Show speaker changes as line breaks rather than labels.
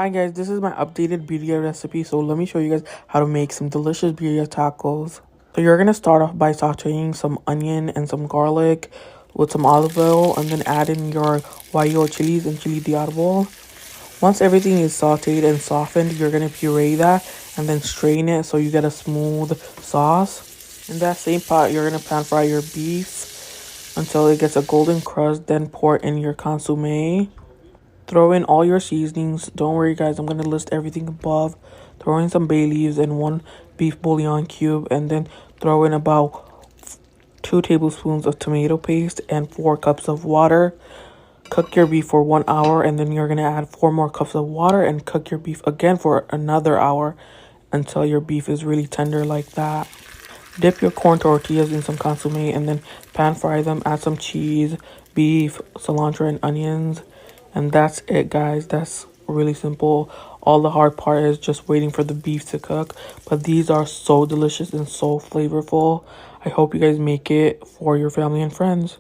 Hi guys, this is my updated birria recipe. So let me show you guys how to make some delicious birria tacos. So you're going to start off by sauteing some onion and some garlic with some olive oil, and then add in your guajillo chilies and chili de árbol. Once everything is sauteed and softened, you're going to puree that and then strain it so you get a smooth sauce. In that same pot, you're going to pan fry your beef until it gets a golden crust, then pour in your consommé. Throw in all your seasonings. Don't worry guys, I'm going to list everything above. Throw in some bay leaves and 1 beef bouillon cube, and then throw in about 2 tablespoons of tomato paste and 4 cups of water. Cook your beef for 1 hour, and then you're going to add 4 more cups of water and cook your beef again for another hour until your beef is really tender like that. Dip your corn tortillas in some consomme and then pan fry them. Add some cheese, beef, cilantro, and onions. And that's it, guys. That's really simple. All the hard part is just waiting for the beef to cook. But these are so delicious and so flavorful. I hope you guys make it for your family and friends.